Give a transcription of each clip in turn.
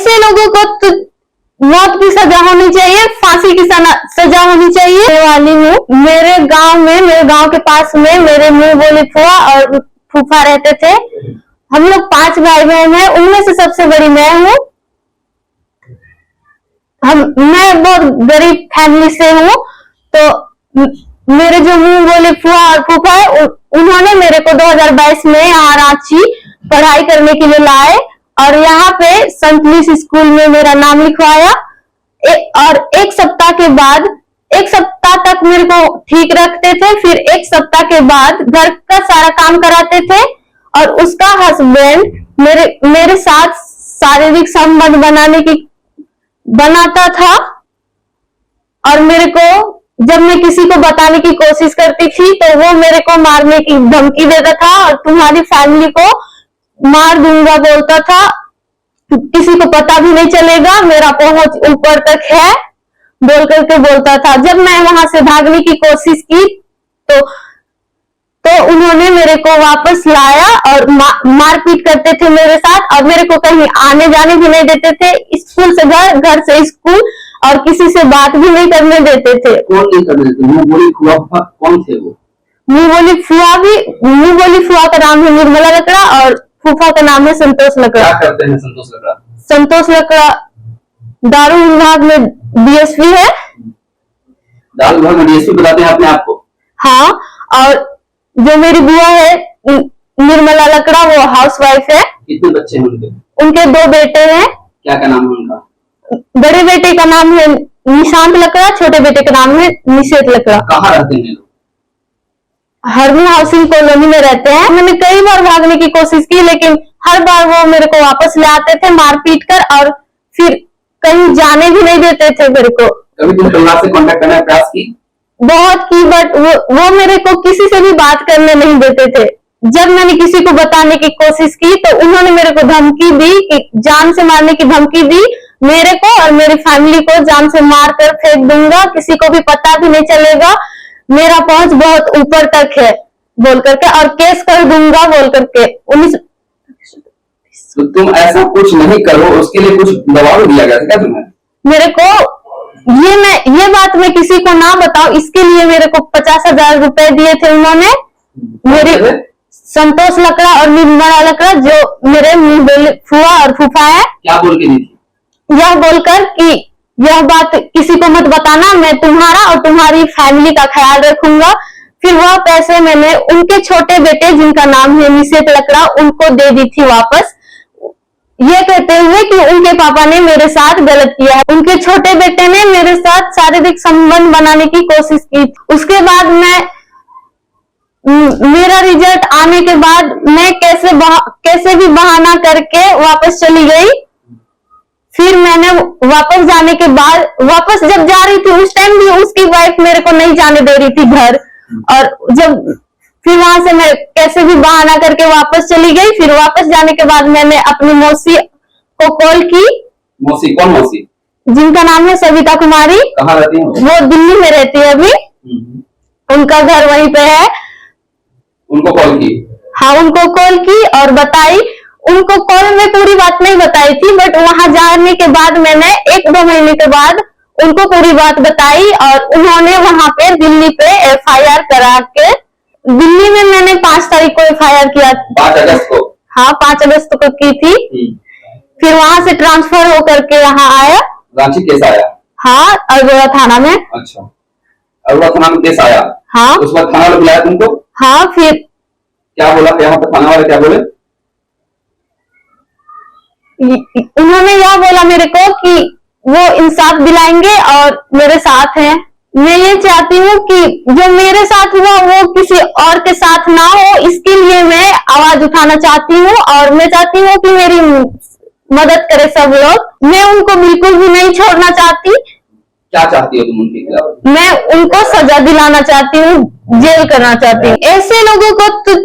ऐसे लोगों को तो मौत की सजा होनी चाहिए, फांसी की सजा होनी चाहिए। वाली हूँ मेरे गांव के पास में मेरे मुंह बोली फुआ और फूफा रहते थे। हम लोग 5 भाई बहन हैं, उनमें से सबसे बड़ी मैं हूँ। मैं बहुत गरीब फैमिली से हूँ, तो मेरे जो मुंह बोले फुआ और फूफा है, उन्होंने मेरे को 2022 में यहाँ रांची पढ़ाई करने के लिए लाए और यहाँ पे संत लुइस स्कूल में मेरा नाम लिखवाया। और एक सप्ताह तक मेरे को ठीक रखते थे, फिर एक सप्ताह के बाद घर का सारा काम कराते थे और उसका हस्बैंड मेरे साथ शारीरिक संबंध बनाता था। और मेरे को जब मैं किसी को बताने की कोशिश करती थी तो वो मेरे को मारने की धमकी देता था और तुम्हारी फैमिली को मार दूंगा बोलता था, किसी को पता भी नहीं चलेगा, मेरा पहुंच ऊपर तक है बोल करके बोलता था। जब मैं वहां से भागने की कोशिश की तो उन्होंने मेरे को वापस लाया और मारपीट करते थे मेरे साथ और मेरे को कहीं आने जाने भी नहीं देते थे, स्कूल से घर से स्कूल, और किसी से बात भी नहीं करने देते थे। कौन नहीं करने देते? मुंह बोली फुआ कौन थे वो? मुंह बोली फुआ का नाम है निर्मला लकड़ा और फूफा का नाम है संतोष लकड़ा। क्या करते हैं संतोष लकड़ा? संतोष लकड़ा दारू विभाग में डीएसपी है। दारू विभाग में डीएसपी बताते हैं अपने आप को? हाँ, और जो मेरी बुआ है निर्मला लकड़ा वो हाउसवाइफ है। कितने बच्चे हैं उनके? उनके 2 बेटे हैं। क्या नाम है उनका? बड़े बेटे का नाम है निशांत लकड़ा, छोटे बेटे का नाम है निषेध लकड़ा। कहाँ रहते हैं लोग? हरमू हाउसिंग कॉलोनी में रहते हैं। मैंने कई बार भागने की कोशिश की लेकिन हर बार वो मेरे को वापस ले आते थे मारपीट कर और फिर कहीं जाने भी नहीं देते थे मेरे को। कभी तुम परिवार से कांटेक्ट करने का प्रयास की? बहुत की, बट वो मेरे को किसी से भी बात करने नहीं देते थे। जब मैंने किसी को बताने की कोशिश की तो उन्होंने मेरे को धमकी दी कि जान से मारने की धमकी दी, मेरे को और मेरी फैमिली को जान से मार कर फेंक दूंगा, किसी को भी पता भी नहीं चलेगा, मेरा पहुंच बहुत ऊपर तक है बोल करके, और केस कर दूंगा बोल करके। तो तुम ऐसा कुछ नहीं करो, उसके लिए कुछ दबाव दिया गया था क्या तुम्हें? मेरे को ये बात मैं किसी को ना बताऊं, इसके लिए मेरे को 50,000 रुपए दिए थे उन्होंने। मेरी संतोष लकड़ा और निर्मला लकड़ा जो मेरे मुंह बोले फुआ और फूफा है। क्या बोल के दी थी? यह बोलकर कि यह बात किसी को मत बताना, मैं तुम्हारा और तुम्हारी फैमिली का ख्याल रखूंगा। फिर वह पैसे मैंने उनके छोटे बेटे जिनका नाम है निषेध लकड़ा उनको दे दी थी वापस, ये कहते हुए कि उनके पापा ने मेरे साथ गलत किया है। उनके छोटे बेटे ने मेरे साथ शारीरिक संबंध बनाने की कोशिश की। उसके बाद मेरा रिजल्ट आने के बाद मैं कैसे भी बहाना करके वापस चली गई। फिर मैंने वापस जाने के बाद वापस जब जा रही थी उस टाइम भी उसकी वाइफ मेरे को नहीं जाने दे रही थी घर, और जब फिर वहां से मैं कैसे भी बहाना करके वापस चली गई। फिर वापस जाने के बाद मैंने अपनी मौसी को कॉल की। मौसी? कौन मौसी? जिनका नाम है सविता कुमारी। कहाँ रहती है वो दिल्ली में रहती है अभी। उनका घर वहीं पे है। उनको कॉल की? हाँ, उनको कॉल की और बताई। उनको कॉल में पूरी बात नहीं बताई थी, बट वहां जाने के बाद मैंने 1-2 महीने के बाद उनको पूरी बात बताई और उन्होंने वहां पे दिल्ली पे FIR करा के, दिल्ली में मैंने 5 तारीख को FIR किया। 5 अगस्त को? हाँ, 5 अगस्त को की थी। फिर वहां से ट्रांसफर होकर के यहाँ आया। रांची केस आया? हाँ, अल्मोड़ा थाना में। अच्छा, अल्मोड़ा थाना में केस आया? हाँ। उस वक्त थाना वाले बुलाया तुमको? हाँ। फिर क्या बोला यहाँ पर थाना वाले, क्या बोले? उन्होंने यह बोला मेरे को कि वो इंसाफ दिलाएंगे और मेरे साथ हैं। मैं ये चाहती हूँ कि जो मेरे साथ हुआ वो किसी और के साथ ना हो, इसके लिए मैं आवाज उठाना चाहती हूँ और मैं चाहती हूँ कि मेरी मदद करे सब लोग। मैं उनको बिल्कुल भी नहीं छोड़ना चाहती। क्या चाहती हो तुम उनके खिलाफ? मैं उनको सजा दिलाना चाहती हूँ, जेल करना चाहती हूँ। ऐसे लोगों को तो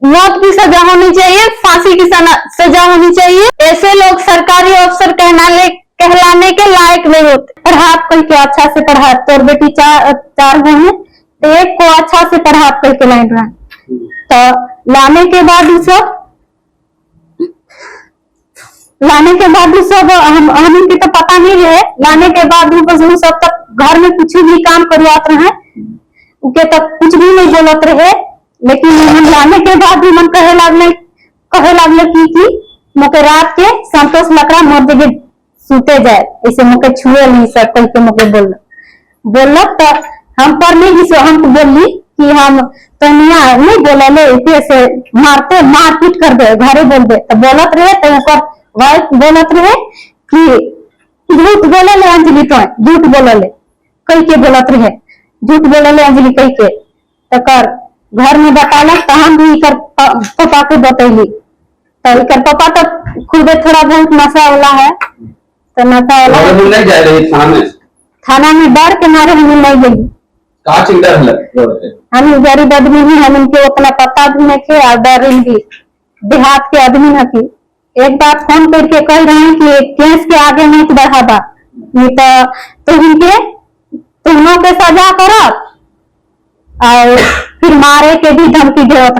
मौत की सजा होनी चाहिए, फांसी की सजा होनी चाहिए। ऐसे लोग सरकारी अफसर कहलाने के लायक नहीं होते। पढ़ाप कह के अच्छा से पढ़ाते, और बेटी 4 हैं तो एक को अच्छा से पढ़ाप कह के लाइन रहा, तो लाने के बाद सब लाने के बाद भी सब हम इनके तो पता नहीं है, लाने के बाद भी बस वो सब तक घर में कुछ भी काम करवाते रहे, उनके तक कुछ भी नहीं बोलत रहे। लेकिन हम लाने के बाद भी मन कहे लागले कि मोके रात के संतोष लकड़ा मोर जगह सूते जाए, ऐसे मोके छुए नहीं सब कह के मोके बोलक तो हम पर नहीं जिसे हम बोली कि हम तनिया नहीं बोलले ऐसे मारपीट कर दे घरे बोल दे, तो बोलत रहे तो बोलत रहे कि झूठ बोलले अंजलि, तो झूठ बोलले कह के बोलत रहे, झूठ बोलले अंजलि कह के। तकर घर में बतालक तो हम भी इकर पापा को बतैली, तो इकर पापा तो खुद थोड़ा बहुत नशा वाला है, तो नशा वाला नहीं जा रही थाना में डर के मारे हम नहीं गई। का चिंता हम गरीब आदमी ही, हम उनके उतना पता भी नहीं के और डर भी देहात के आदमी है कि एक बार फोन करके कह रहे हैं कि केस के आगे नहीं बढ़ावा, नहीं तो तुमों के सजा करो और फिर मारे के भी धमकी देवत